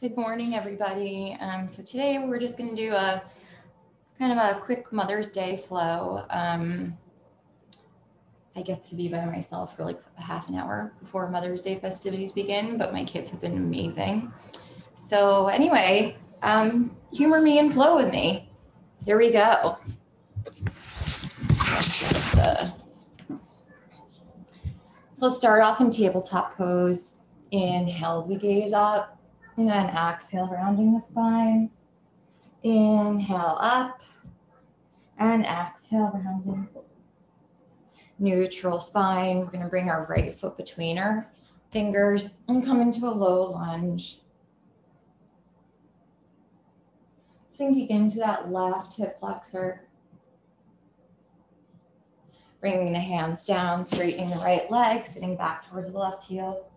Good morning, everybody. So today we're just going to do a kind of a quick Mother's Day flow. I get to be by myself for like a half an hour before Mother's Day festivities begin, but my kids have been amazing. So anyway, humor me and flow with me. Here we go. So let's start off in tabletop pose. Inhale as we gaze up, and then exhale, rounding the spine. Inhale up, and exhale, rounding. Neutral spine. We're going to bring our right foot between our fingers and come into a low lunge. Sinking into that left hip flexor. Bringing the hands down, straightening the right leg, sitting back towards the left heel.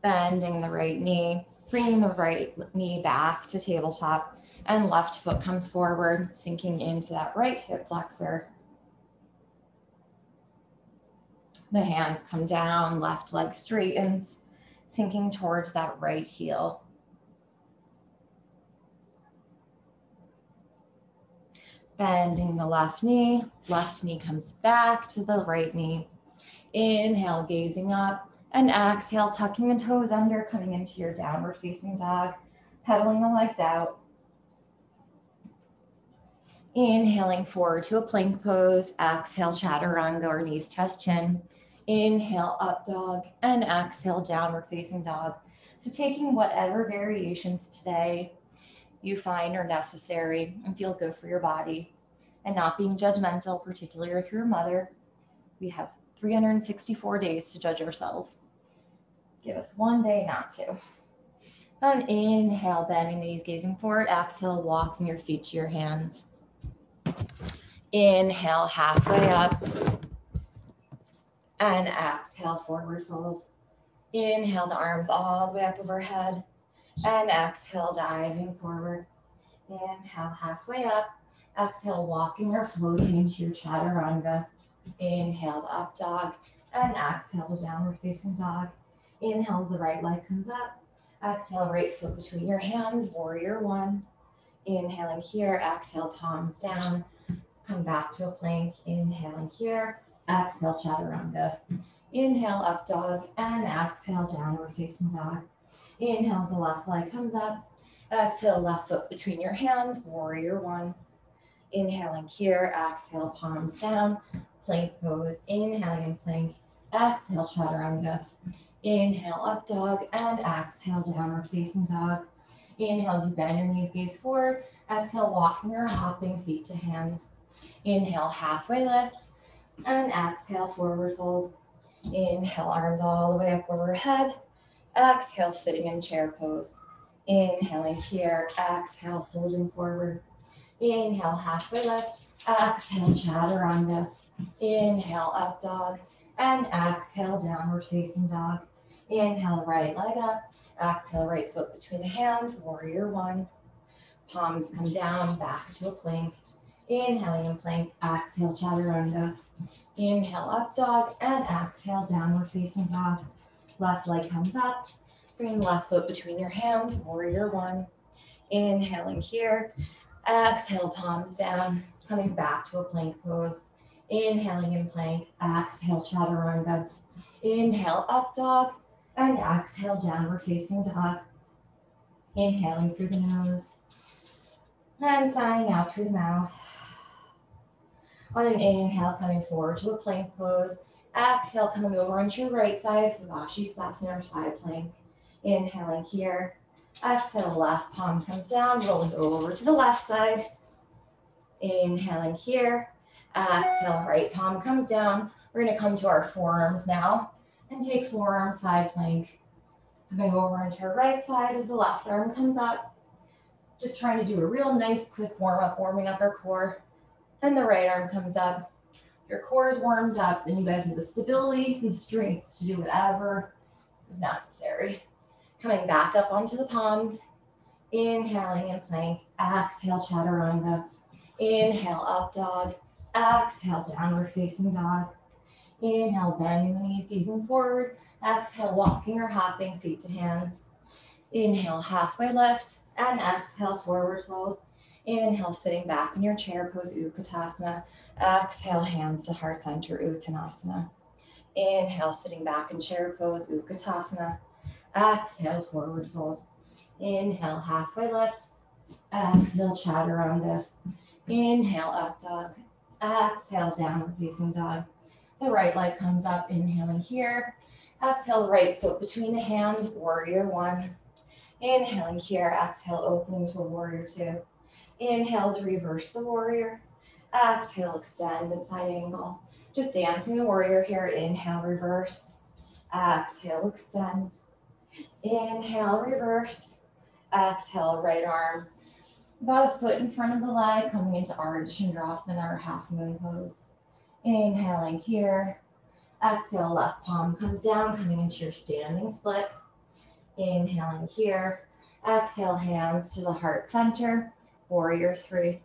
Bending the right knee, bringing the right knee back to tabletop, and left foot comes forward, sinking into that right hip flexor. The hands come down, left leg straightens, sinking towards that right heel. Bending the left knee comes back to the right knee. Inhale, gazing up, and exhale, tucking the toes under, coming into your downward facing dog, pedaling the legs out. Inhaling forward to a plank pose, exhale, chaturanga or knees, chest, chin. Inhale, up dog, and exhale, downward facing dog. So taking whatever variations today you find are necessary and feel good for your body, and not being judgmental, particularly if you're a mother. We have 364 days to judge ourselves. Give us one day not to. Then inhale, bending the knees, gazing forward. Exhale, walking your feet to your hands. Inhale, halfway up. And exhale, forward fold. Inhale, the arms all the way up overhead. And exhale, diving forward. Inhale, halfway up. Exhale, walking or floating into your chaturanga. Inhale to up dog. And exhale to downward facing dog. Inhale as the right leg comes up. Exhale, right foot between your hands, warrior one. Inhaling here, exhale, palms down. Come back to a plank. Inhaling here, exhale, chaturanga. Inhale, up dog, and exhale, downward facing dog. Inhale as the left leg comes up. Exhale, left foot between your hands, warrior one. Inhaling here, exhale, palms down, plank pose. Inhaling in plank, exhale, chaturanga. Inhale, up dog, and exhale, downward facing dog. Inhale as you bend your knees, gaze forward. Exhale, walking or hopping, feet to hands. Inhale, halfway lift, and exhale, forward fold. Inhale, arms all the way up overhead. Exhale, sitting in chair pose. Inhaling here, exhale, folding forward. Inhale, halfway lift. Exhale, chaturanga. Inhale, up dog, and exhale, downward facing dog. Inhale, right leg up. Exhale, right foot between the hands, warrior one. Palms come down, back to a plank. Inhaling in plank, exhale, chaturanga. Inhale, up dog, and exhale, downward facing dog. Left leg comes up. Bring left foot between your hands, warrior one. Inhaling here. Exhale, palms down, coming back to a plank pose. Inhaling in plank, exhale, chaturanga. Inhale, up dog, and exhale, downward facing dog. Inhaling through the nose, and sighing out through the mouth. On an inhale, coming forward to a plank pose. Exhale, coming over onto your right side, Pulashi steps in our side plank. Inhaling here. Exhale, left palm comes down, rolling over to the left side. Inhaling here. Exhale, right palm comes down. We're going to come to our forearms now and take forearm side plank. Coming over into our right side as the left arm comes up. Just trying to do a real nice quick warm up, warming up our core. And the right arm comes up. Your core is warmed up, and you guys have the stability and strength to do whatever is necessary. Coming back up onto the palms. Inhaling in plank. Exhale, chaturanga. Inhale, up dog. Exhale, downward facing dog. Inhale, bending the knees, gazing forward. Exhale, walking or hopping, feet to hands. Inhale, halfway lift, and exhale, forward fold. Inhale, sitting back in your chair pose, Utkatasana. Exhale, hands to heart center, Uttanasana. Inhale, sitting back in chair pose, Utkatasana. Exhale, forward fold. Inhale, halfway lift. Exhale, chaturanga. Inhale, up dog. Exhale, downward facing dog. The right leg comes up, inhaling here. Exhale, right foot between the hands, warrior one. Inhaling here, exhale, opening to warrior two. Inhale to reverse the warrior. Exhale, extend and side angle. Just dancing the warrior here. Inhale, reverse. Exhale, extend. Inhale, reverse. Exhale, right arm about a foot in front of the leg, coming into Ardha Chandrasana or half moon pose. Inhaling here. Exhale, left palm comes down, coming into your standing split. Inhaling here. Exhale, hands to the heart center, warrior three.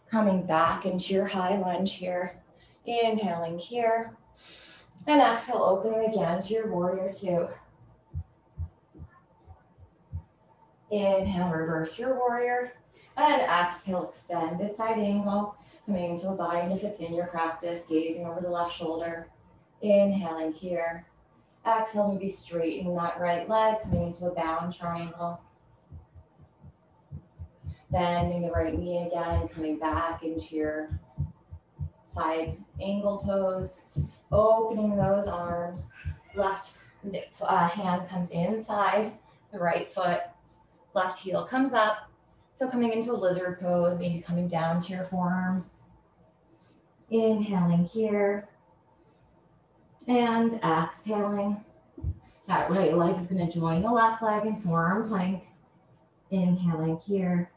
Coming back into your high lunge here. Inhaling here. And exhale, opening again to your warrior two. Inhale, reverse your warrior. And exhale, extended side angle. Coming into a bind if it's in your practice, gazing over the left shoulder. Inhaling here. Exhale, maybe straightening that right leg, coming into a bound triangle. Bending the right knee again, coming back into your side angle pose. Opening those arms. Left hand comes inside the right foot. Left heel comes up. So coming into a lizard pose, maybe coming down to your forearms. Inhaling here. And exhaling. That right leg is going to join the left leg in forearm plank. Inhaling here.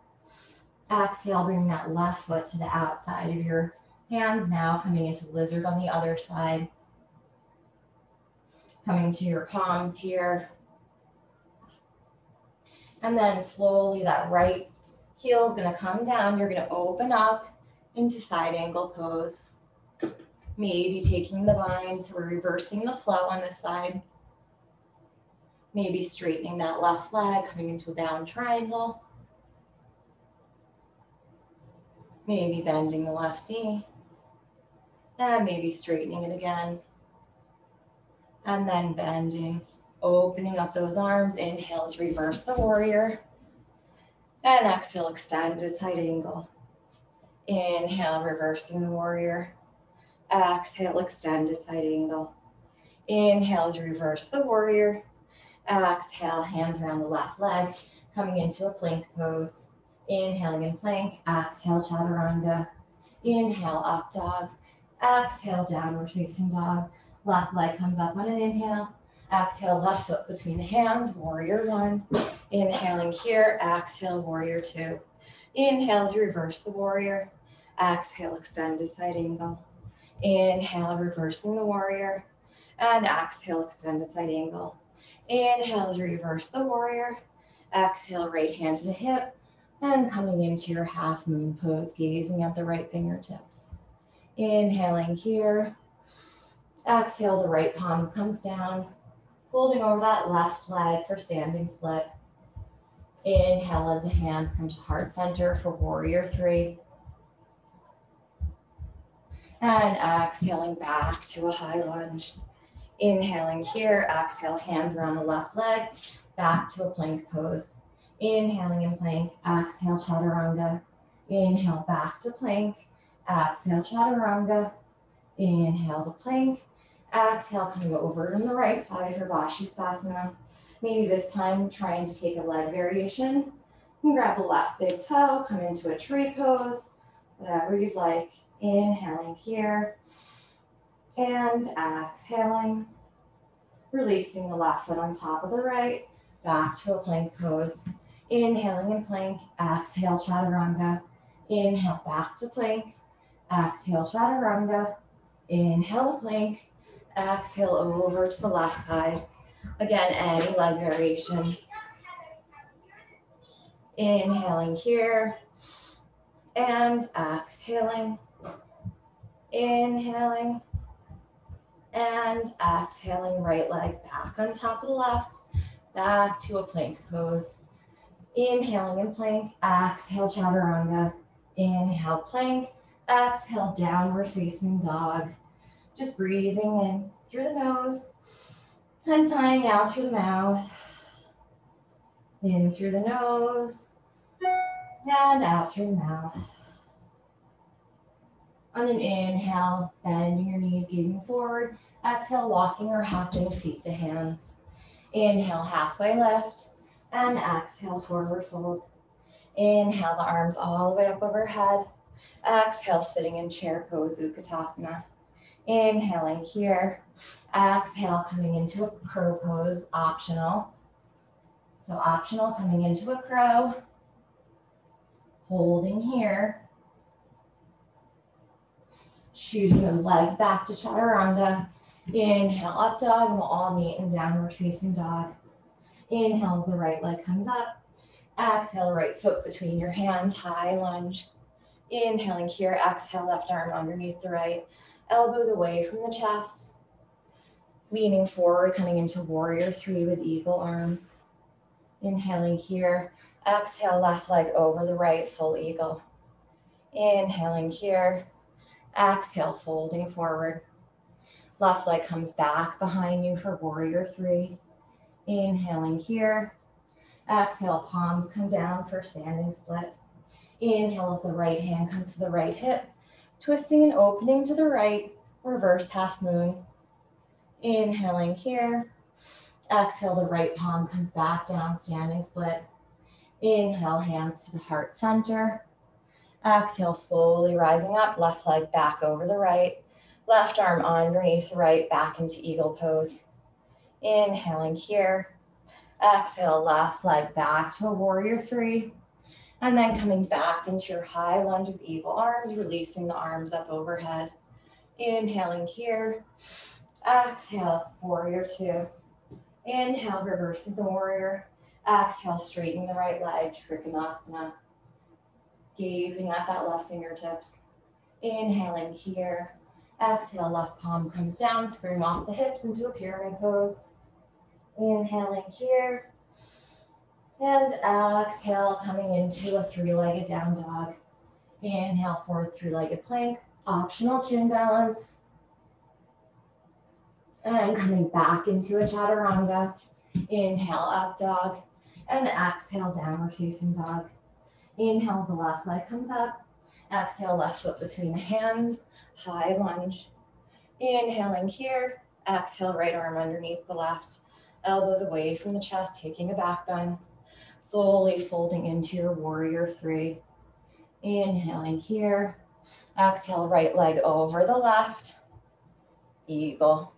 Exhale, bring that left foot to the outside of your hands now, coming into lizard on the other side. Coming to your palms here. And then slowly that right heel is going to come down. You're going to open up into side angle pose. Maybe taking the bind, so we're reversing the flow on this side. Maybe straightening that left leg, coming into a bound triangle. Maybe bending the left knee. And maybe straightening it again. And then bending, opening up those arms. Inhale is reverse the warrior. And exhale, extended side angle. Inhale, reversing the warrior. Exhale, extended side angle. Inhale is reverse the warrior. Exhale, hands around the left leg, coming into a plank pose. Inhaling in plank, exhale, chaturanga. Inhale, up dog. Exhale, downward facing dog. Left leg comes up on an inhale. Exhale, left foot between the hands, warrior one. Inhaling here, exhale, warrior two. Inhales, reverse the warrior. Exhale, extended side angle. Inhale, reversing the warrior. And exhale, extended side angle. Inhale, reverse the warrior. Exhale, right hand to the hip. And coming into your half moon pose, gazing at the right fingertips. Inhaling here. Exhale, the right palm comes down. Holding over that left leg for standing split. Inhale as the hands come to heart center for warrior three. And exhaling back to a high lunge. Inhaling here, exhale, hands around the left leg, back to a plank pose. Inhaling in plank, exhale, chaturanga. Inhale, back to plank, exhale, chaturanga. Inhale to plank, exhale, coming over on the right side for Vashisthasana. Maybe this time trying to take a leg variation. You can grab the left big toe, come into a tree pose, whatever you'd like. Inhaling here and exhaling, releasing the left foot on top of the right, back to a plank pose. Inhaling in plank, exhale, chaturanga. Inhale, back to plank, exhale, chaturanga. Inhale to plank, exhale over to the left side. Again, any leg variation. Inhaling here and exhaling. Inhaling And exhaling, right leg back on top of the left, back to a plank pose. Inhaling in plank, exhale chaturanga. Inhale plank, exhale downward facing dog. Just breathing in through the nose and sighing out through the mouth. In through the nose and out through the mouth. On an inhale, bending your knees, gazing forward. Exhale, walking or hopping feet to hands. Inhale, halfway lift, and exhale, forward fold. Inhale, the arms all the way up overhead. Exhale, sitting in chair pose, Utkatasana. Inhaling here. Exhale, coming into a crow pose, optional. So optional, coming into a crow. Holding here. Shooting those legs back to chaturanga. Inhale, up dog, and we'll all meet in downward facing dog. Inhale as the right leg comes up. Exhale, right foot between your hands, high lunge. Inhaling here, exhale, left arm underneath the right. Elbows away from the chest. Leaning forward, coming into warrior three with eagle arms. Inhaling here, exhale, left leg over the right, full eagle. Inhaling here, exhale, folding forward. Left leg comes back behind you for warrior three. Inhaling here. Exhale, palms come down for standing split. Inhale as the right hand comes to the right hip. Twisting and opening to the right, reverse half moon. Inhaling here. Exhale, the right palm comes back down, standing split. Inhale, hands to the heart center. Exhale, slowly rising up, left leg back over the right. Left arm underneath the right, back into eagle pose. Inhaling here. Exhale, left leg back to a warrior three. And then coming back into your high lunge with eagle arms, releasing the arms up overhead. Inhaling here. Exhale, warrior two. Inhale, reversing the warrior. Exhale, straightening the right leg, Trikonasana. Gazing at that left fingertips. Inhaling here. Exhale, left palm comes down, spring off the hips into a pyramid pose. Inhaling here. And exhale, coming into a three-legged down dog. Inhale, forward three-legged plank. Optional chin balance. And coming back into a chaturanga. Inhale, up dog. And exhale, downward facing dog. Inhale as the left leg comes up. Exhale, left foot between the hands. High lunge. Inhaling here. Exhale, right arm underneath the left. Elbows away from the chest, taking a back bend. Slowly folding into your warrior three. Inhaling here. Exhale, right leg over the left. Eagle.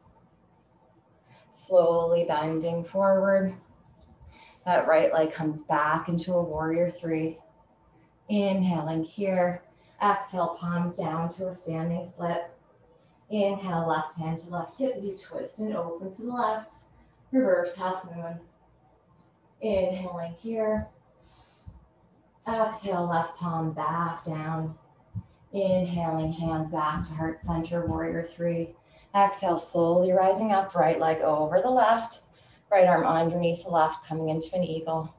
Slowly bending forward. That right leg comes back into a warrior three. Inhaling here. Exhale, palms down to a standing split. Inhale, left hand to left hip as you twist and open to the left. Reverse half moon. Inhaling here. Exhale, left palm back down. Inhaling, hands back to heart center, warrior three. Exhale, slowly rising up, right leg over the left. Right arm underneath the left, coming into an eagle.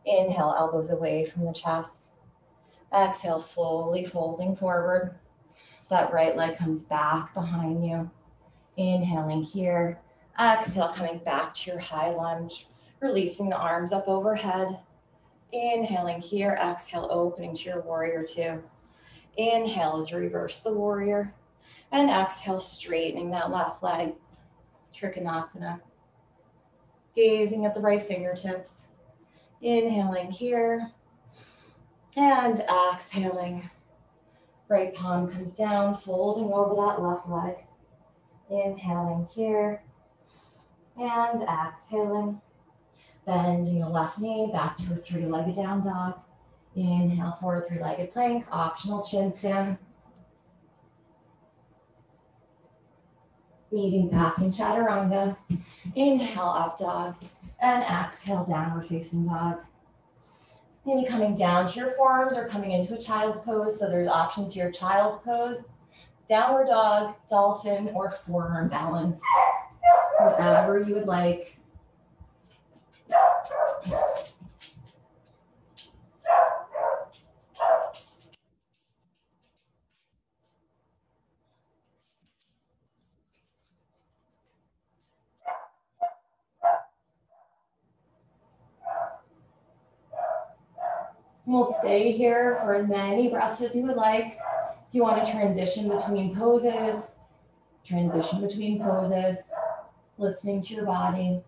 Inhale, elbows away from the chest. Exhale, slowly folding forward. That right leg comes back behind you. Inhaling here. Exhale, coming back to your high lunge. Releasing the arms up overhead. Inhaling here. Exhale, opening to your warrior two. Inhale as you reverse the warrior. And exhale, straightening that left leg. Trikonasana. Gazing at the right fingertips. Inhaling here. And exhaling. Right palm comes down, folding over that left leg. Inhaling here. And exhaling. Bending the left knee back to a three-legged down dog. Inhale, forward three-legged plank, optional chin stand. Meeting back in chaturanga. Inhale, up dog. And exhale, downward facing dog. Maybe coming down to your forearms or coming into a child's pose. So there's options here, child's pose, Downward dog, dolphin, or forearm balance, whatever you would like. We'll stay here for as many breaths as you would like. If you want to transition between poses, listening to your body.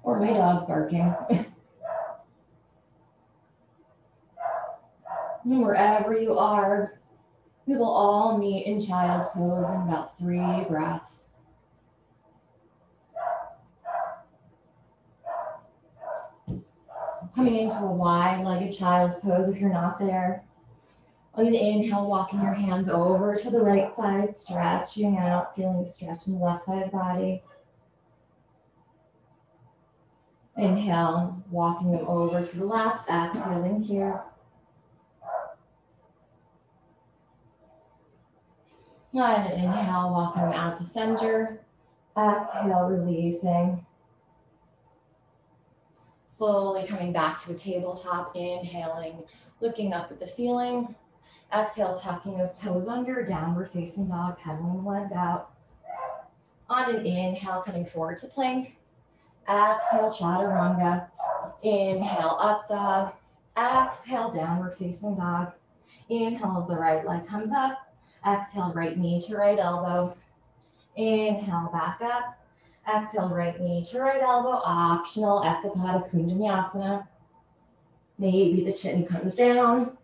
Or my dog's barking. And wherever you are, we will all meet in child's pose in about 3 breaths. Coming into a wide-legged child's pose if you're not there. On an inhale, walking your hands over to the right side, stretching out, feeling the stretch in the left side of the body. Inhale, walking them over to the left, exhaling here. And an inhale, walking them out to center. Exhale, releasing. Slowly coming back to a tabletop, inhaling, looking up at the ceiling. Exhale, tucking those toes under, downward facing dog, pedaling the legs out. On an inhale, coming forward to plank. Exhale, chaturanga. Inhale, up dog. Exhale, downward facing dog. Inhale as the right leg comes up. Exhale, right knee to right elbow. Inhale, back up. Exhale, right knee to right elbow. Optional, Ekapada Kundanyasana. Maybe the chin comes down.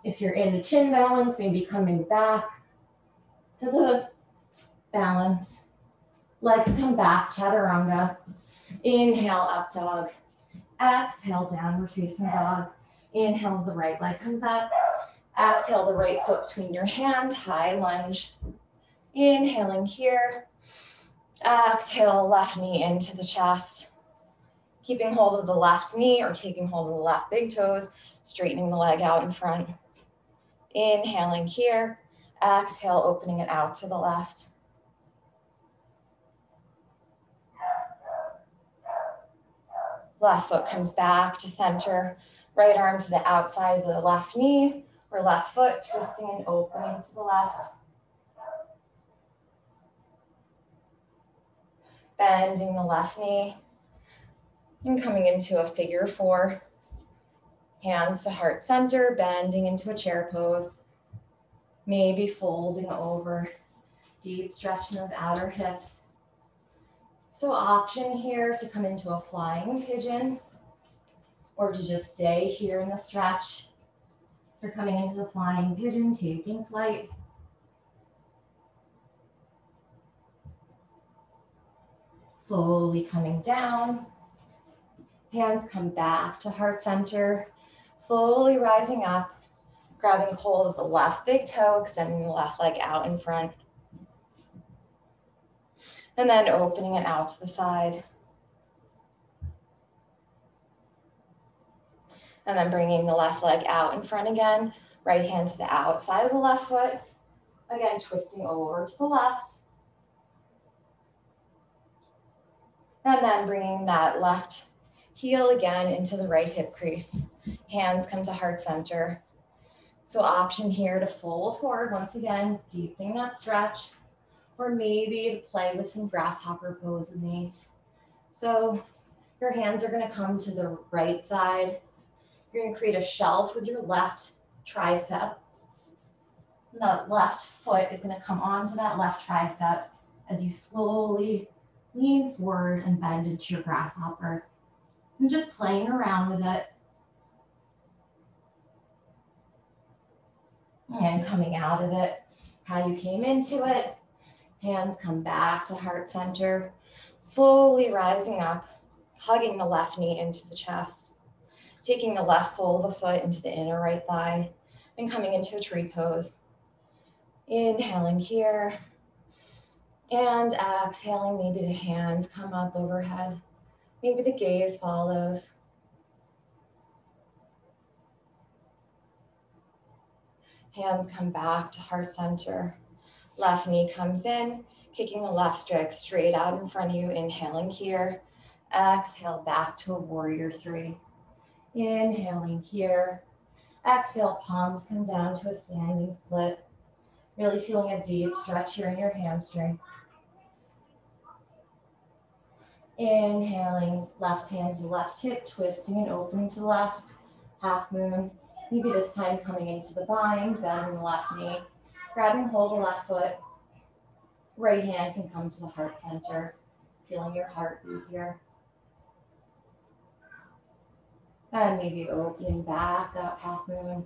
If you're in a chin balance, maybe coming back to the balance. Legs come back, chaturanga. Inhale, up dog. Exhale, downward facing dog. Inhale as the right leg comes up. Exhale, the right foot between your hands, high lunge. Inhaling here. Exhale, left knee into the chest. Keeping hold of the left knee or taking hold of the left big toes, straightening the leg out in front. Inhaling here. Exhale, opening it out to the left. Left foot comes back to center. Right arm to the outside of the left knee or left foot, twisting and opening to the left. Bending the left knee and coming into a figure 4. Hands to heart center, bending into a chair pose. Maybe folding over. Deep stretch in those outer hips. So option here to come into a flying pigeon or to just stay here in the stretch. If you're coming into the flying pigeon, taking flight. Slowly coming down. Hands come back to heart center. Slowly rising up, grabbing hold of the left big toe, extending the left leg out in front. And then opening it out to the side. And then bringing the left leg out in front again. Right hand to the outside of the left foot. Again, twisting over to the left. And then bringing that left heel again into the right hip crease. Hands come to heart center. So option here to fold forward once again, deepening that stretch. Or maybe to play with some grasshopper pose with me. So your hands are going to come to the right side. You're going to create a shelf with your left tricep. And that left foot is going to come onto that left tricep as you slowly lean forward and bend into your grasshopper. And just playing around with it. And coming out of it, how you came into it. Hands come back to heart center. Slowly rising up, hugging the left knee into the chest. Taking the left sole of the foot into the inner right thigh. And coming into a tree pose. Inhaling here. And exhaling, maybe the hands come up overhead. Maybe the gaze follows. Hands come back to heart center. Left knee comes in, kicking the left strike straight out in front of you. Inhaling here. Exhale back to a warrior three. Inhaling here. Exhale, palms come down to a standing split. Really feeling a deep stretch here in your hamstring. Inhaling, left hand to left hip, twisting and opening to left. Half moon. Maybe this time coming into the bind, bending the left knee. Grabbing hold of the left foot. Right hand can come to the heart center. Feeling your heartbeat here. And maybe opening back up, half moon.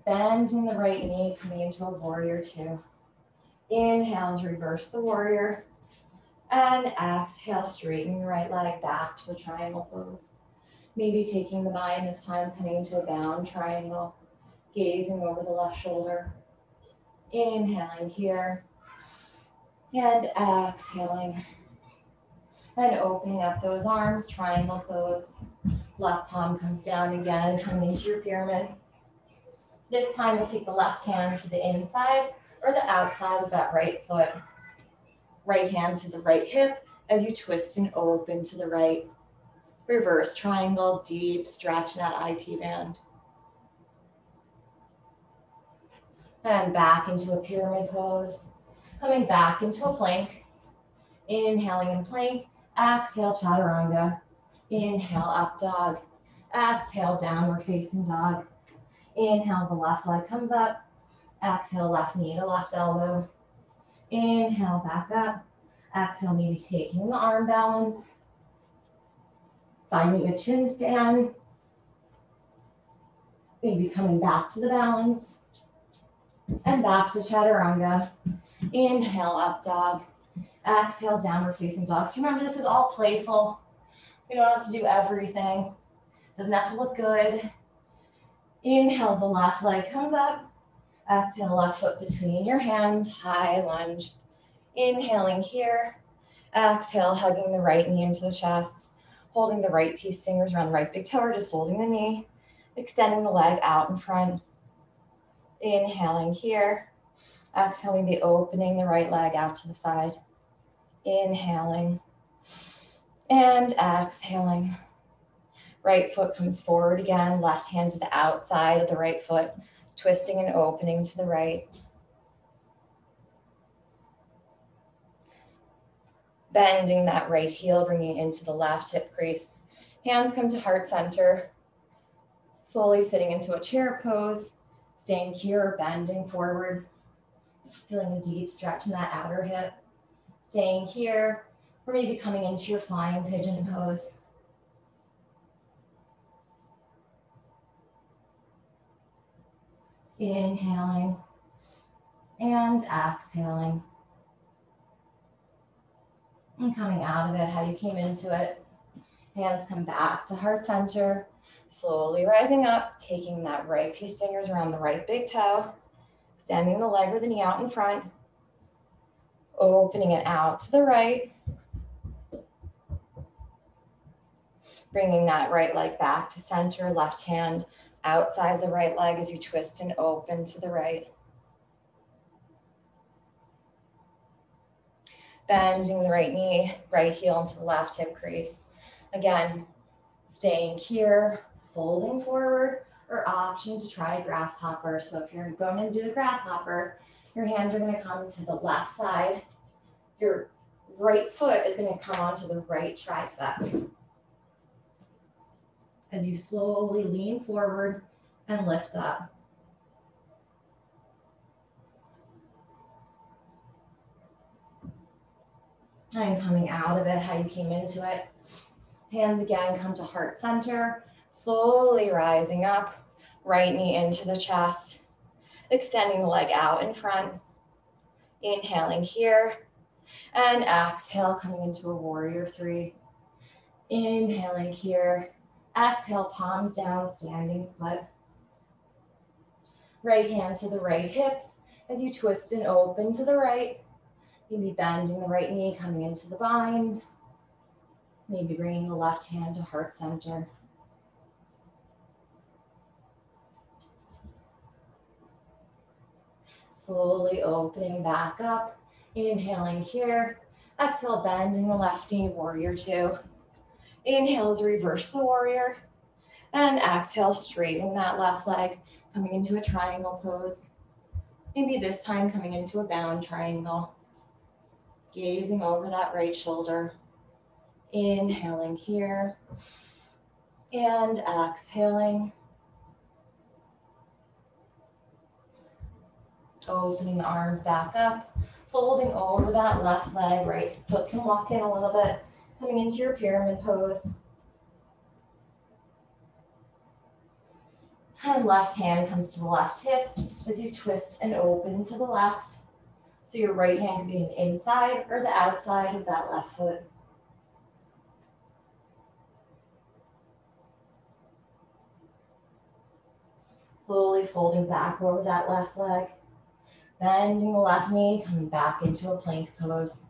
Bending the right knee, coming into a warrior two. Inhale as reverse the warrior. And exhale, straighten the right leg back to a triangle pose. Maybe taking the bind this time, coming into a bound triangle. Gazing over the left shoulder. Inhaling here. And exhaling. And opening up those arms, triangle pose. Left palm comes down again, coming into your pyramid. This time we'll take the left hand to the inside or the outside of that right foot. Right hand to the right hip as you twist and open to the right. Reverse triangle, deep stretch in that IT band. And back into a pyramid pose. Coming back into a plank. Inhaling in plank. Exhale, chaturanga. Inhale, up dog. Exhale, downward facing dog. Inhale, the left leg comes up. Exhale, left knee to left elbow. Inhale, back up. Exhale, maybe taking the arm balance. Finding a chin fan. Maybe coming back to the balance. And back to chaturanga. Inhale, up dog. Exhale, downward facing dog. So remember, this is all playful. We don't have to do everything. Doesn't have to look good. Inhale, the left leg comes up. Exhale, left foot between your hands, high lunge. Inhaling here. Exhale, hugging the right knee into the chest. Holding the right peace fingers around the right big toe or just holding the knee. Extending the leg out in front. Inhaling here. Exhale, maybe opening the right leg out to the side. Inhaling. And exhaling. Right foot comes forward again. Left hand to the outside of the right foot. Twisting and opening to the right. Bending that right heel, bringing it into the left hip crease. Hands come to heart center. Slowly sitting into a chair pose. Staying here, bending forward. Feeling a deep stretch in that outer hip. Staying here, or maybe coming into your flying pigeon pose. Inhaling and exhaling. And coming out of it, how you came into it. Hands come back to heart center. Slowly rising up, taking that right peace fingers around the right big toe. Extending the leg or the knee out in front. Opening it out to the right. Bringing that right leg back to center, left hand outside the right leg as you twist and open to the right. Bending the right knee, right heel into the left hip crease. Again, staying here, folding forward, or option to try a grasshopper. So if you're going to do the grasshopper, your hands are going to come to the left side. Your right foot is going to come onto the right tricep. As you slowly lean forward and lift up. And coming out of it, how you came into it. Hands again come to heart center. Slowly rising up. Right knee into the chest. Extending the leg out in front. Inhaling here. And exhale, coming into a warrior three. Inhaling here. Exhale, palms down, standing split. Right hand to the right hip as you twist and open to the right. Maybe bending the right knee, coming into the bind. Maybe bringing the left hand to heart center. Slowly opening back up. Inhaling here. Exhale, bending the left knee, warrior two. Inhale as reverse the warrior. And exhale, straighten that left leg, coming into a triangle pose. Maybe this time coming into a bound triangle. Gazing over that right shoulder. Inhaling here. And exhaling. Opening the arms back up. Folding over that left leg, right foot can walk in a little bit. Coming into your pyramid pose. And left hand comes to the left hip as you twist and open to the left. So your right hand can be the inside or the outside of that left foot. Slowly folding back over that left leg. Bending the left knee, coming back into a plank pose.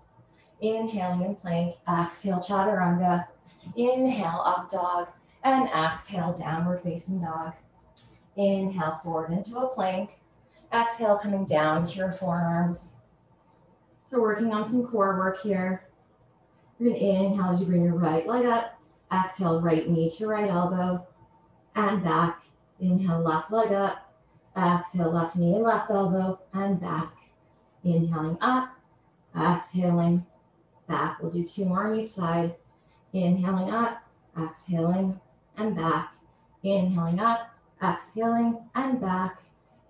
Inhaling in plank, exhale chaturanga. Inhale up dog and exhale downward facing dog. Inhale forward into a plank. Exhale coming down to your forearms. So working on some core work here. You're going to inhale as you bring your right leg up. Exhale right knee to right elbow and back. Inhale left leg up. Exhale left knee and left elbow and back. Inhaling up. Exhaling back. We'll do two more on each side. Inhaling up. Exhaling and back. Inhaling up. Exhaling and back.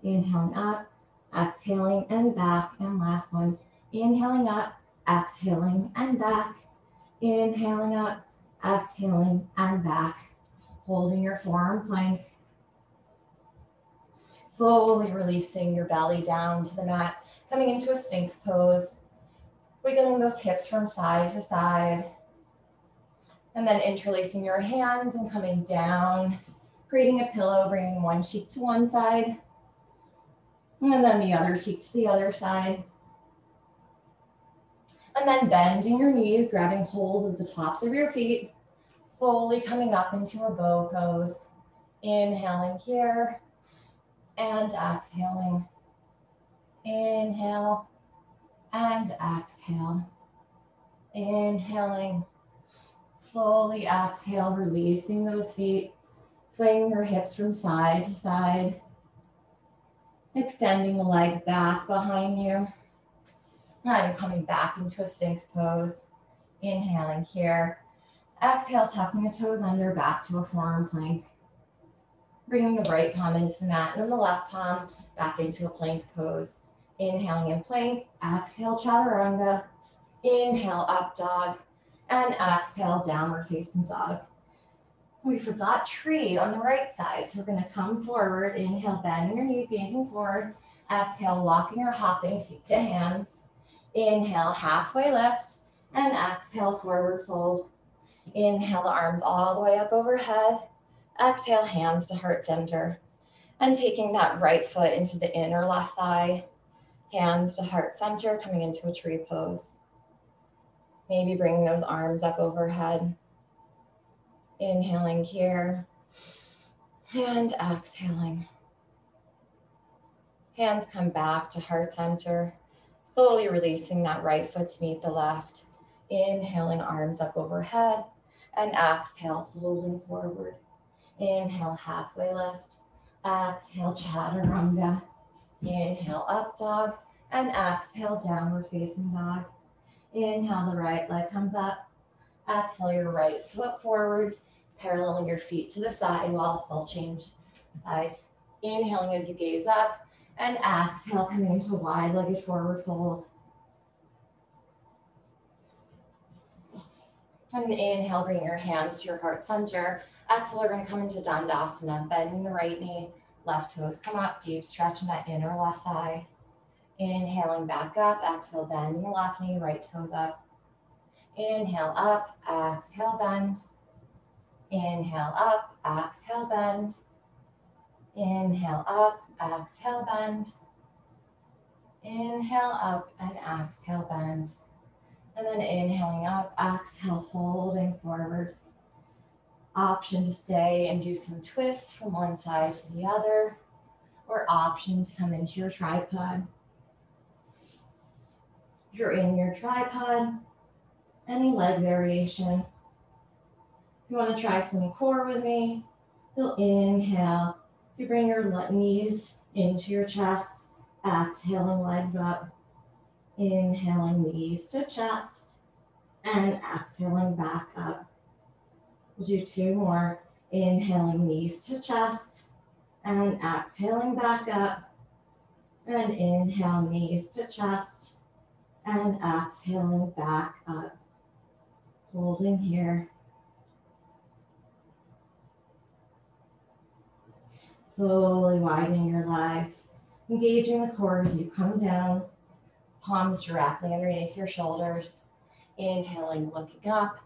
Inhaling up. Exhaling and back. And last one. Inhaling up. Exhaling and back. Inhaling up. Exhaling and back. Holding your forearm plank. Slowly releasing your belly down to the mat. Coming into a Sphinx pose. Wiggling those hips from side to side. And then interlacing your hands and coming down. Creating a pillow, bringing one cheek to one side. And then the other cheek to the other side. And then bending your knees, grabbing hold of the tops of your feet. Slowly coming up into a bow pose. Inhaling here. And exhaling. Inhale. And exhale. Inhaling. Slowly exhale, releasing those feet. Swaying your hips from side to side. Extending the legs back behind you. And coming back into a Sphinx pose. Inhaling here. Exhale, tucking the toes under, back to a forearm plank. Bringing the right palm into the mat and then the left palm back into a plank pose. Inhaling in plank. Exhale, chaturanga. Inhale, up dog. And exhale, downward facing dog. We forgot tree on the right side, so we're going to come forward. Inhale, bending your knees, gazing forward. Exhale, walking or hopping, feet to hands. Inhale, halfway lift. And exhale, forward fold. Inhale, the arms all the way up overhead. Exhale, hands to heart center. And taking that right foot into the inner left thigh. Hands to heart center, coming into a tree pose. Maybe bringing those arms up overhead. Inhaling here. And exhaling. Hands come back to heart center. Slowly releasing that right foot to meet the left. Inhaling, arms up overhead. And exhale, folding forward. Inhale, halfway lift. Exhale, chaturanga. Inhale, up dog. And exhale, downward facing dog. Inhale, the right leg comes up. Exhale, your right foot forward. Paralleling your feet to the side while still change sides. Inhaling as you gaze up. And exhale, coming into a wide-legged forward fold. And inhale, bring your hands to your heart center. Exhale, we're going to come into Dandasana, bending the right knee, left toes come up, deep stretching that inner left thigh. Inhaling back up, exhale, bending the left knee, right toes up. Inhale up, exhale, bend. Inhale up, exhale, bend. Inhale up, exhale, bend. Inhale up and exhale, bend. And then inhaling up, exhale, folding forward. Option to stay and do some twists from one side to the other, or option to come into your tripod. If you're in your tripod, any leg variation. If you want to try some core with me, you'll inhale to bring your knees into your chest, exhaling legs up, inhaling knees to chest, and exhaling back up. We'll do two more. Inhaling knees to chest and exhaling back up. And inhale knees to chest and exhaling back up. Holding here. Slowly widening your legs, engaging the core as you come down. Palms directly underneath your shoulders. Inhaling, looking up.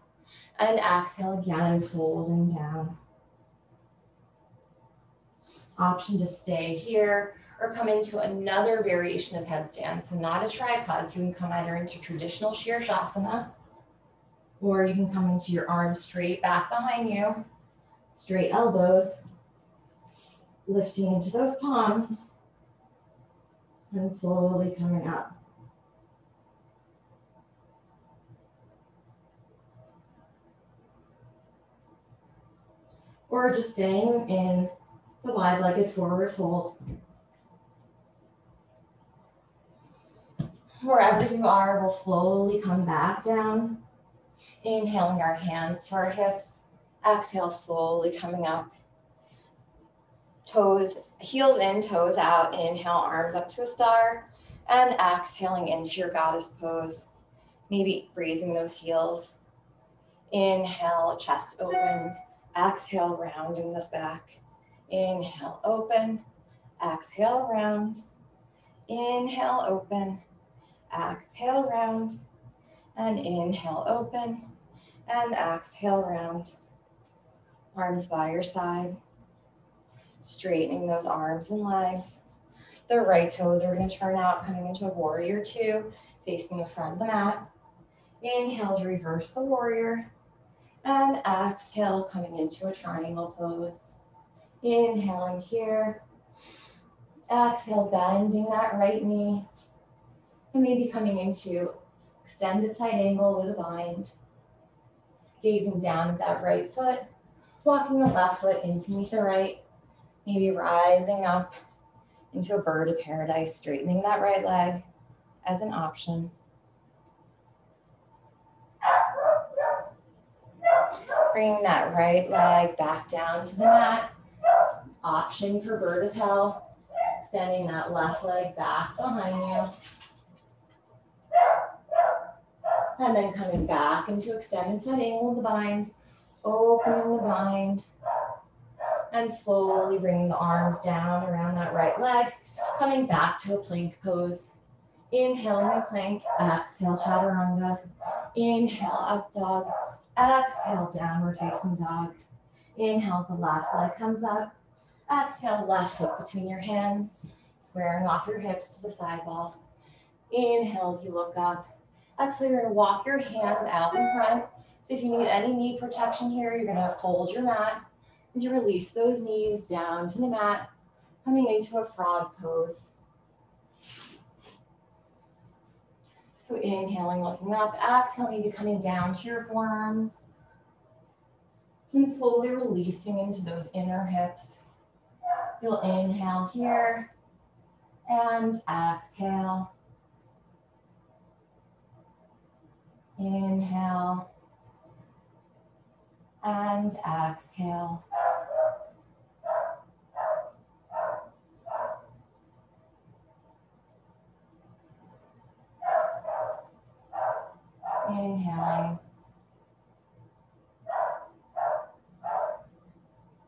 And exhale again, folding down. Option to stay here or come into another variation of headstand. So not a tripod, so you can come either into traditional Shirshasana, or you can come into your arms straight back behind you, straight elbows, lifting into those palms, and slowly coming up. Or just staying in the wide-legged forward fold. Wherever you are, we'll slowly come back down. Inhaling our hands to our hips. Exhale, slowly coming up. Toes, heels in, toes out. Inhale, arms up to a star. And exhaling into your goddess pose. Maybe raising those heels. Inhale, chest opens. Exhale, rounding this back. Inhale, open. Exhale, round. Inhale, open. Exhale, round. And inhale, open. And exhale, round. Arms by your side. Straightening those arms and legs. The right toes are going to turn out, coming into a warrior two, facing the front of the mat. Inhale to reverse the warrior. And exhale, coming into a triangle pose. Inhaling here. Exhale, bending that right knee. And maybe coming into extended side angle with a bind. Gazing down at that right foot. Walking the left foot into the right. Maybe rising up into a bird of paradise, straightening that right leg as an option. Bringing that right leg back down to the mat. Option for bird of hell. Extending that left leg back behind you. And then coming back into extended side angle of the bind. Opening the bind. And slowly bringing the arms down around that right leg. Coming back to a plank pose. Inhaling the plank. Exhale, chaturanga. Inhale, up dog. Exhale, downward facing dog. Inhale as the left leg comes up. Exhale, left foot between your hands, squaring off your hips to the side wall. Inhale as you look up. Exhale, you're going to walk your hands out in front. So if you need any knee protection here, you're going to fold your mat as you release those knees down to the mat, coming into a frog pose. So inhaling, looking up. Exhale, maybe coming down to your forearms. And slowly releasing into those inner hips. You'll inhale here and exhale. Inhale and exhale. Inhaling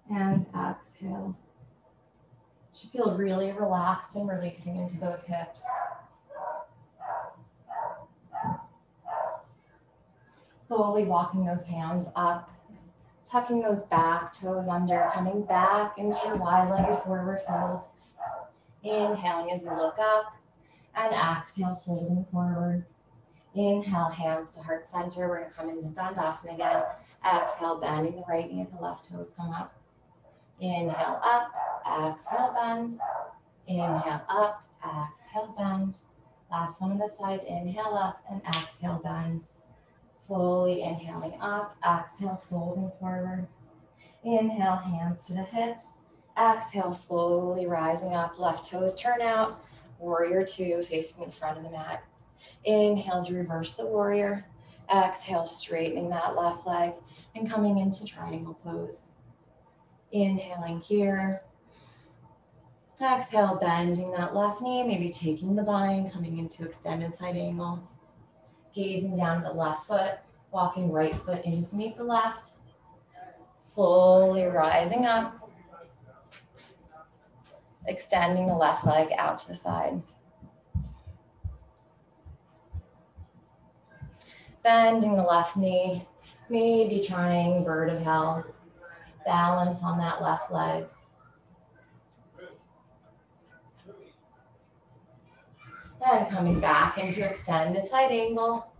and exhale. You should feel really relaxed and releasing into those hips. Slowly walking those hands up, tucking those back toes under, coming back into your wide-legged forward fold. Inhaling as you look up. And exhale, folding forward. Inhale, hands to heart center. We're going to come into Dandasana again. Exhale, bending the right knee as the left toes come up. Inhale, up. Exhale, bend. Inhale, up. Exhale, bend. Last one on the side. Inhale, up and exhale, bend. Slowly inhaling up. Exhale, folding forward. Inhale, hands to the hips. Exhale, slowly rising up. Left toes turn out. Warrior two, facing the front of the mat. Inhale to reverse the warrior. Exhale, straightening that left leg and coming into triangle pose. Inhaling here. Exhale, bending that left knee, maybe taking the bind, coming into extended side angle. Gazing down at the left foot, walking right foot in to meet the left. Slowly rising up. Extending the left leg out to the side. Bending the left knee, maybe trying bird of hell. Balance on that left leg. And coming back into extended side angle.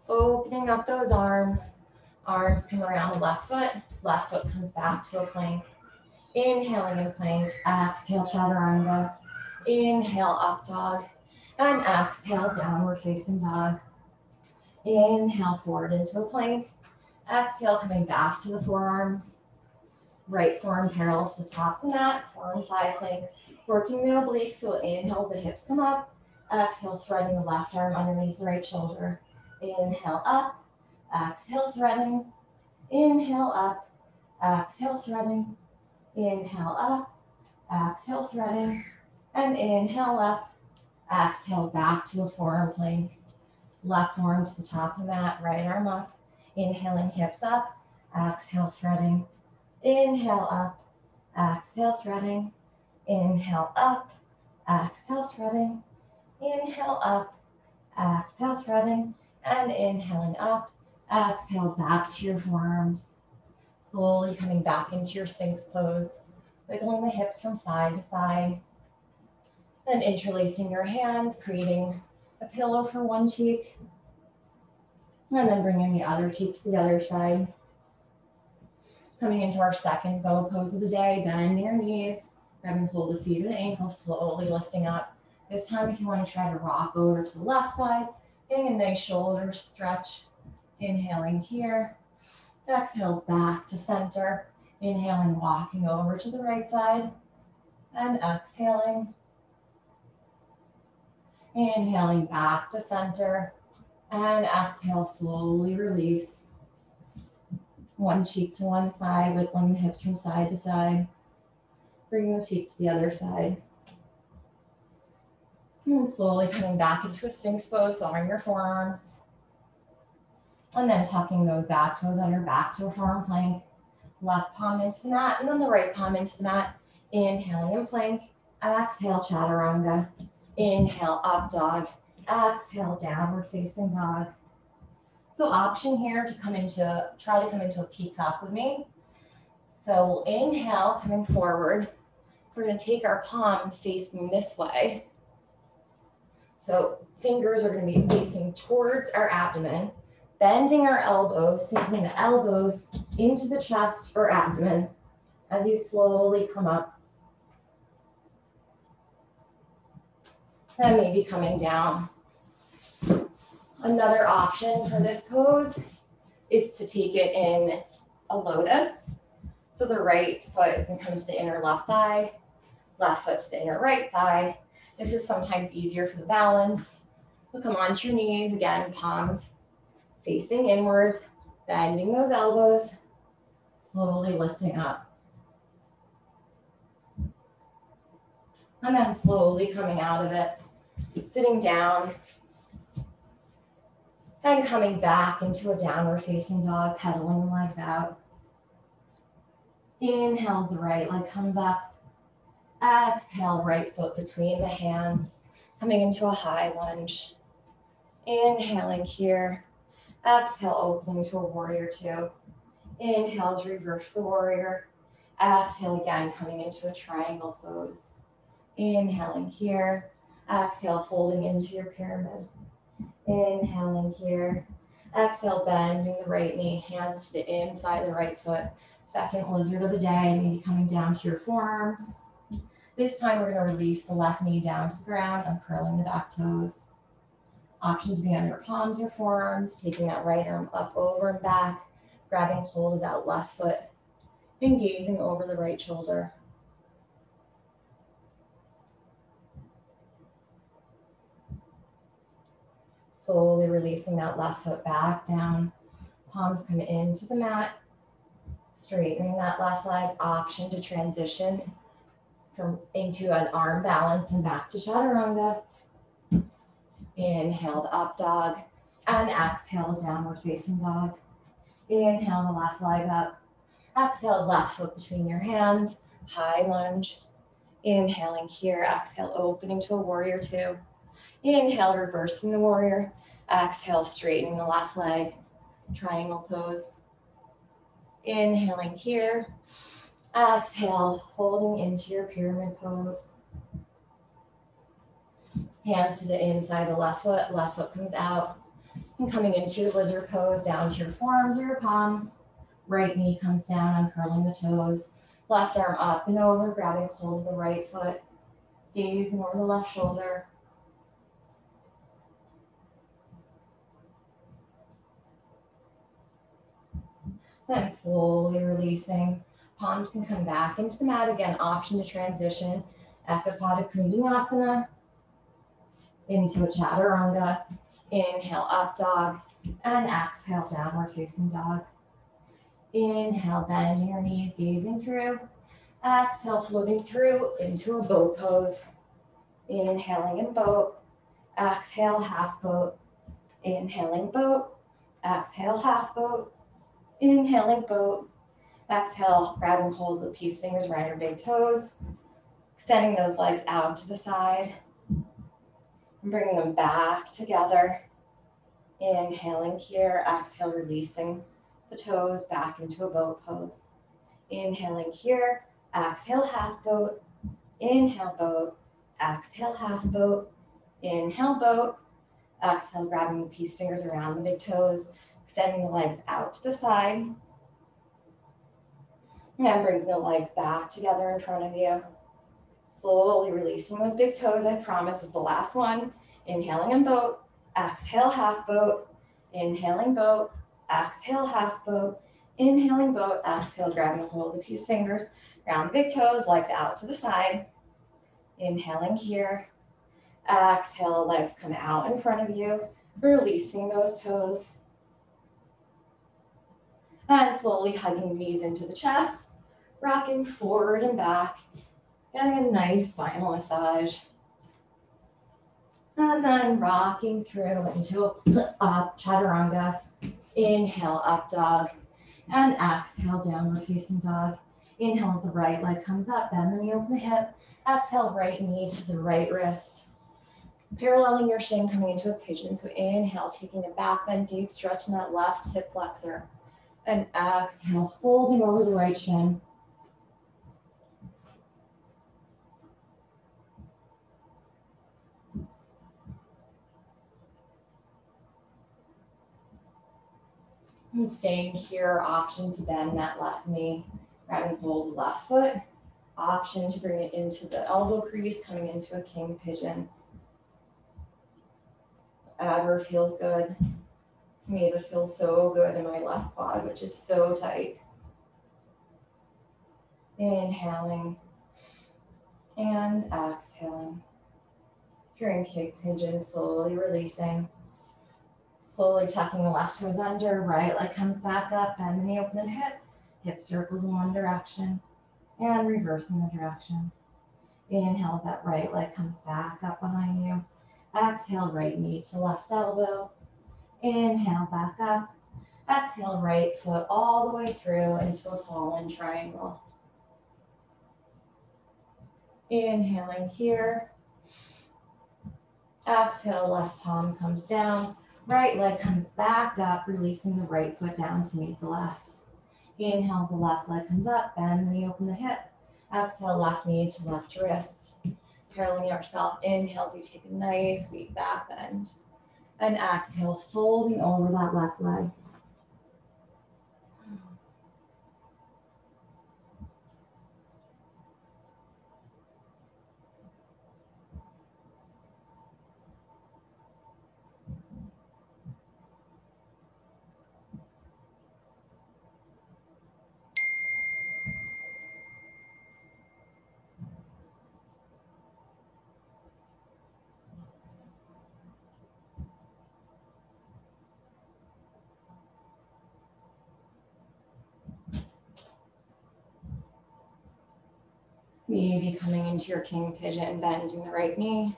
Opening up those arms. Arms come around the left foot comes back to a plank. Inhaling in plank, exhale chaturanga. Inhale up dog, and exhale downward facing dog. Inhale forward into a plank. Exhale coming back to the forearms. Right forearm parallel to the top of the mat, forearm side plank. Working the obliques, so inhales, the hips come up. Exhale, threading the left arm underneath the right shoulder. Inhale up, exhale threading. Inhale up, exhale threading. Inhale up, exhale threading. And inhale up, exhale back to a forearm plank. Left forearm to the top of the mat, right arm up. Inhaling hips up, exhale threading. Inhale up, exhale threading. Inhale up, exhale threading. Inhale up, exhale threading. And inhaling up, exhale back to your forearms. Slowly coming back into your Sphinx pose. Wiggling the hips from side to side. Then interlacing your hands, creating a pillow for one cheek. And then bringing the other cheek to the other side. Coming into our second bow pose of the day, bend your knees, grabbing hold of the feet or the ankles, slowly lifting up. This time, if you want to try to rock over to the left side, getting a nice shoulder stretch. Inhaling here. Exhale back to center. Inhaling, walking over to the right side. And exhaling. Inhaling back to center. And exhale, slowly release. One cheek to one side, wiggling the hips from side to side. Bringing the cheek to the other side. And slowly coming back into a Sphinx pose, so on your forearms. And then tucking those back toes under back to a forearm plank. Left palm into the mat, and then the right palm into the mat. Inhaling in plank. Exhale, chaturanga. Inhale, up dog. Exhale, downward facing dog. So option here to try to come into a peacock with me. So we'll inhale, coming forward. We're going to take our palms facing this way. So fingers are going to be facing towards our abdomen, bending our elbows, sinking the elbows into the chest or abdomen as you slowly come up. And maybe coming down. Another option for this pose is to take it in a lotus. So the right foot is going to come to the inner left thigh, left foot to the inner right thigh. This is sometimes easier for the balance. You'll come onto your knees, again, palms facing inwards, bending those elbows, slowly lifting up. And then slowly coming out of it, sitting down, and coming back into a downward facing dog, pedaling the legs out. Inhale as the right leg comes up. Exhale, right foot between the hands, coming into a high lunge. Inhaling here. Exhale, opening to a warrior two. Inhales, reverse the warrior. Exhale again, coming into a triangle pose. Inhaling here. Exhale, folding into your pyramid. Inhaling here. Exhale, bending the right knee, hands to the inside of the right foot. Second lizard of the day, maybe coming down to your forearms. This time we're going to release the left knee down to the ground, uncurling the back toes. Option to be on your palms or forearms, taking that right arm up, over, and back, grabbing hold of that left foot, and gazing over the right shoulder. Slowly releasing that left foot back down. Palms come into the mat, straightening that left leg. Option to transition into an arm balance and back to chaturanga. Inhale to up dog and exhale downward facing dog. Inhale the left leg up. Exhale left foot between your hands, high lunge. Inhaling here, exhale opening to a warrior two. Inhale reversing the warrior. Exhale straightening the left leg, triangle pose. Inhaling here. Exhale, folding into your pyramid pose. Hands to the inside of the left foot comes out. And coming into your lizard pose, down to your forearms or your palms. Right knee comes down, uncurling the toes. Left arm up and over, grabbing hold of the right foot. Gazing over the left shoulder. Then slowly releasing. Palms can come back into the mat again. Option to transition. Ekapada Kundinasana into a chaturanga. Inhale, up dog. And exhale, downward facing dog. Inhale, bending your knees, gazing through. Exhale, floating through into a boat pose. Inhaling in boat. Exhale, half boat. Inhaling boat. Exhale, half boat. Inhaling boat. Exhale, grabbing hold of the peace fingers around your big toes. Extending those legs out to the side. And bringing them back together. Inhaling here. Exhale, releasing the toes back into a boat pose. Inhaling here. Exhale, half boat. Inhale, boat. Exhale, half boat. Inhale, boat. Exhale, grabbing the peace fingers around the big toes. Extending the legs out to the side. And bring the legs back together in front of you. Slowly releasing those big toes. I promise is the last one. Inhaling in boat. Exhale, half boat. Inhaling boat. Exhale, half boat. Inhaling boat. Exhale, grabbing hold of the peace fingers. Round the big toes, legs out to the side. Inhaling here. Exhale, legs come out in front of you. Releasing those toes. And slowly hugging the knees into the chest. Rocking forward and back. Getting a nice spinal massage. And then rocking through into a chaturanga. Inhale, up dog. And exhale, downward facing dog. Inhale as the right leg comes up, bend the knee, open the hip. Exhale, right knee to the right wrist. Paralleling your shin, coming into a pigeon. So inhale, taking a back bend deep, stretching that left hip flexor. And exhale, folding over the right shin. And staying here, option to bend that left knee, grabbing hold of the left foot. Option to bring it into the elbow crease, coming into a king pigeon. Whatever feels good. To me, this feels so good in my left quad, which is so tight. Inhaling and exhaling. If you're in king pigeon, slowly releasing. Slowly tucking the left toes under, right leg comes back up, bend the knee, open the hip. Hip circles in one direction and reversing the direction. Inhale as that right leg comes back up behind you. Exhale, right knee to left elbow. Inhale, back up. Exhale, right foot all the way through into a fallen triangle. Inhaling here. Exhale, left palm comes down. Right leg comes back up, releasing the right foot down to meet the left. Inhale, the left leg comes up, bend the knee, open the hip. Exhale, left knee to left wrist. Paralleling yourself. Inhale as you take a nice sweet back bend. And exhale, folding over that left leg. Maybe coming into your king pigeon, bending the right knee.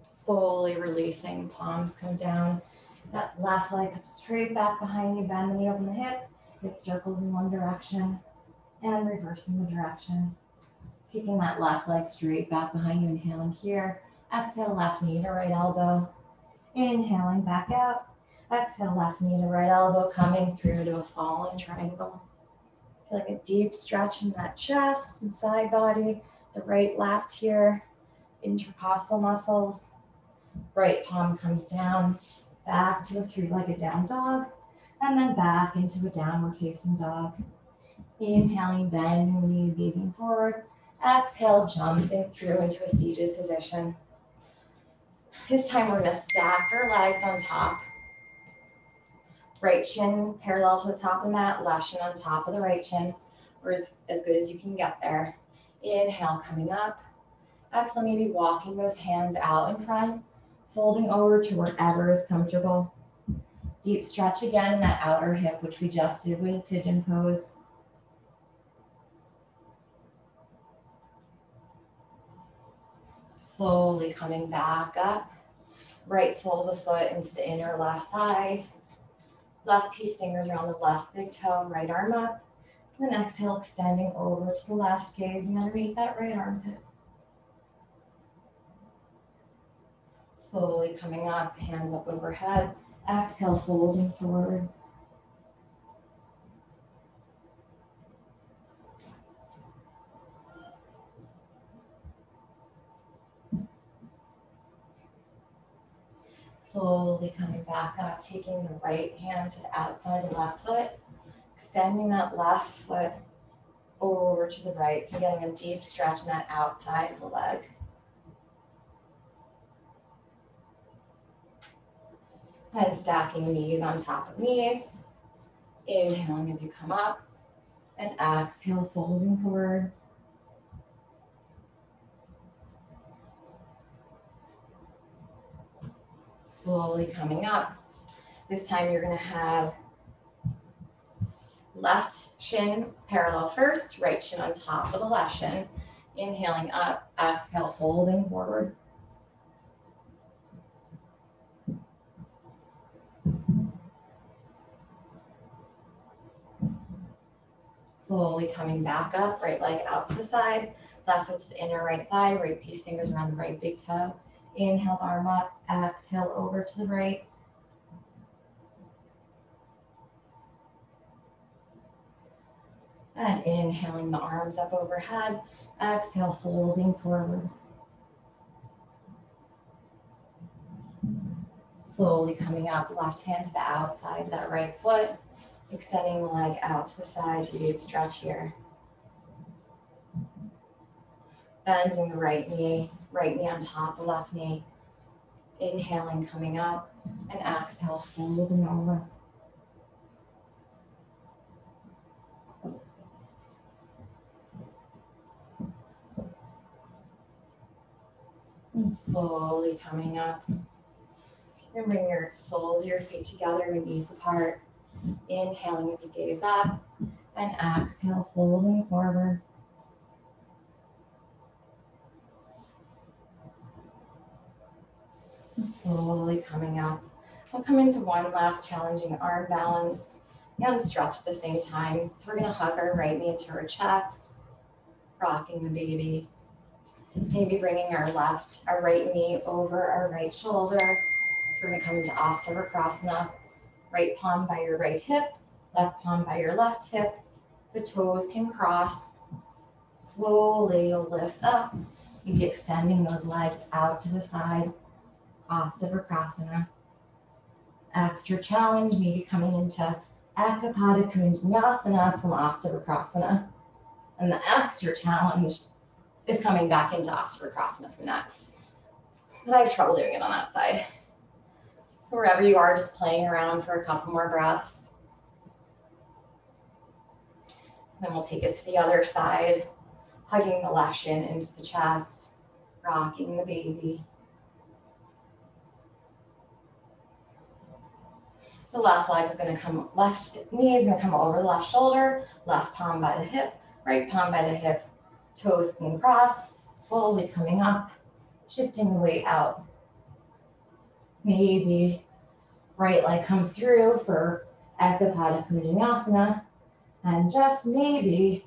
Slowly releasing, palms come down. That left leg up straight back behind you, bend the knee, open the hip circles in one direction, and reversing the direction. Kicking that left leg straight back behind you, inhaling here. Exhale, left knee to right elbow. Inhaling back out. Exhale, left knee to right elbow, coming through to a falling triangle. Feel like a deep stretch in that chest and side body. The right lats here, intercostal muscles. Right palm comes down, back to a three-legged down dog, and then back into a downward facing dog. Inhaling, bending the knees, gazing forward. Exhale, jumping through into a seated position. This time we're gonna stack our legs on top. Right shin parallel to the top of the mat, left shin on top of the right shin, or as good as you can get there. Inhale, coming up. Exhale, maybe walking those hands out in front, folding over to wherever is comfortable. Deep stretch again in that outer hip, which we just did with pigeon pose. Slowly coming back up. Right sole of the foot into the inner left thigh. Left peace fingers around the left big toe, right arm up. And then exhale, extending over to the left, gazing underneath that right armpit. Slowly coming up, hands up overhead. Exhale, folding forward. Slowly coming back up, taking the right hand to the outside of the left foot, extending that left foot over to the right. So getting a deep stretch in that outside of the leg. And stacking knees on top of knees. Inhaling as you come up. And exhale, folding forward. Slowly coming up. This time you're going to have left shin parallel first, right shin on top of the left shin. Inhaling up, exhale, folding forward. Slowly coming back up, right leg out to the side, left foot to the inner right thigh, right peace fingers around the right big toe. Inhale, arm up, exhale, over to the right. And inhaling the arms up overhead, exhale, folding forward. Slowly coming up, left hand to the outside of that right foot, extending the leg out to the side to deep stretch here. Bending the right knee on top of left knee. Inhaling, coming up, and exhale, folding over. And slowly coming up. And bring your soles of your feet together, your knees apart. Inhaling as you gaze up, and exhale, folding forward. And slowly coming up. We'll come into one last challenging arm balance and stretch at the same time. So we're going to hug our right knee to our chest, rocking the baby. Maybe bringing our right knee over our right shoulder. So we're going to come into Asana Virkrasana. Right palm by your right hip, left palm by your left hip. The toes can cross. Slowly you'll lift up. Maybe extending those legs out to the side. Astabhakrasana. Extra challenge, maybe coming into Ekapada Kunjanyasana from Astabhakrasana. And the extra challenge is coming back into Astabhakrasana from that. But I have trouble doing it on that side. So wherever you are, just playing around for a couple more breaths. Then we'll take it to the other side, hugging the left shin into the chest, rocking the baby. The left leg is going to come, left knee is going to come over the left shoulder, left palm by the hip, right palm by the hip, toes can cross, slowly coming up, shifting the weight out. Maybe right leg comes through for Ekapada Kunjanyasana, and just maybe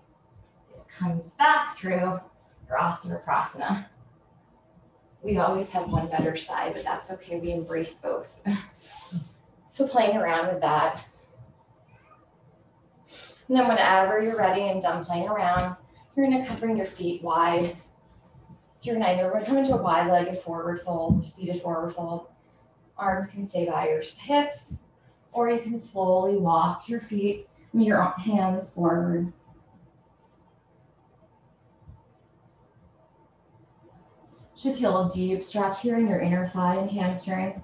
it comes back through for Astabhakrasana. We always have one better side, but that's okay, we embrace both. So playing around with that. And then whenever you're ready and done playing around, you're gonna bring your feet wide. So you're gonna come into a wide-legged forward fold, seated forward fold. Arms can stay by your hips, or you can slowly walk your feet, your hands forward. Should feel a deep stretch here in your inner thigh and hamstring.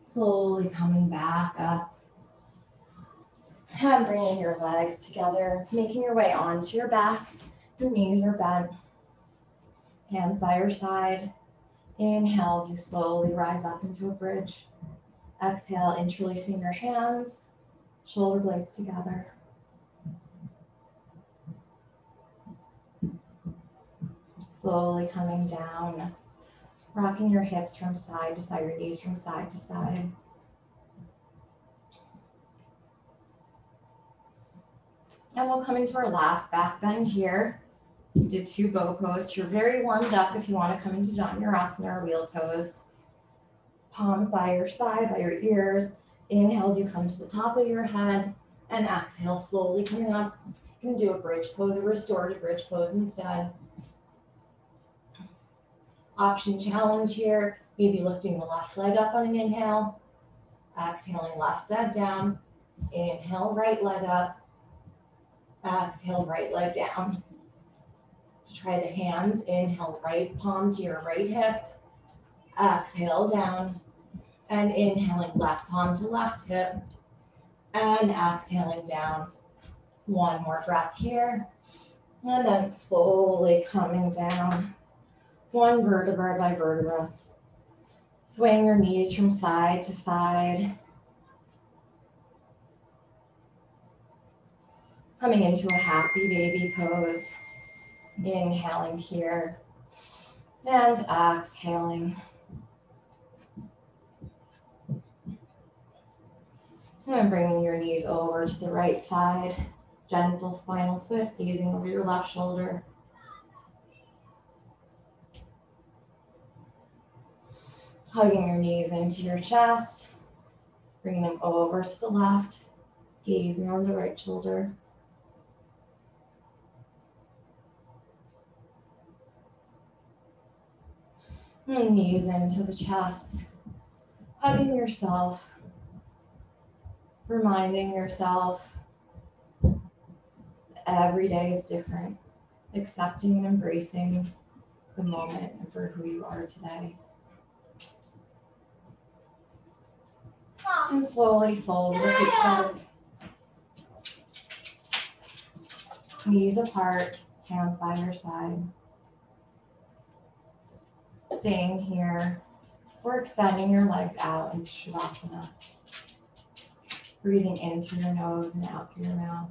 Slowly coming back up and bringing your legs together, making your way onto your back. Your knees are bent, hands by your side. Inhale as you slowly rise up into a bridge. Exhale, interlacing your hands, shoulder blades together. Slowly coming down, rocking your hips from side to side, your knees from side to side. And we'll come into our last back bend here. We did 2 bow poses. You're very warmed up if you want to come into Dhanurasana or wheel pose. Palms by your side, by your ears. Inhale as you come to the top of your head, and exhale, slowly coming up. You can do a bridge pose, a restorative bridge pose instead. Option challenge here, maybe lifting the left leg up on an inhale. Exhaling left leg down. Inhale, right leg up. Exhale, right leg down. Try the hands. Inhale, right palm to your right hip. Exhale down. And inhaling left palm to left hip. And exhaling down. One more breath here. And then slowly coming down. One vertebra by vertebra. Swaying your knees from side to side. Coming into a happy baby pose. Inhaling here. And exhaling. And bringing your knees over to the right side. Gentle spinal twist, gazing over your left shoulder. Hugging your knees into your chest. Bringing them over to the left. Gazing over the right shoulder. And knees into the chest. Hugging yourself. Reminding yourself every day is different. Accepting and embracing the moment and for who you are today. And slowly, soles of the feet together. Knees apart, hands by your side. Staying here, or extending your legs out into Shavasana. Breathing in through your nose and out through your mouth.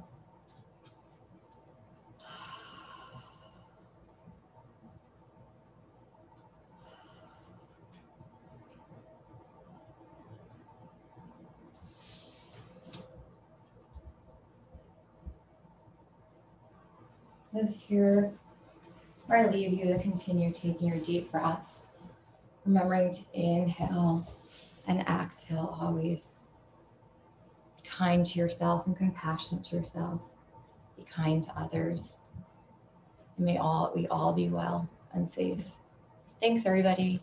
is here where I leave you to continue taking your deep breaths, remembering to inhale and exhale always. Be kind to yourself and compassionate to yourself. Be kind to others. And we all be well and safe. Thanks, everybody.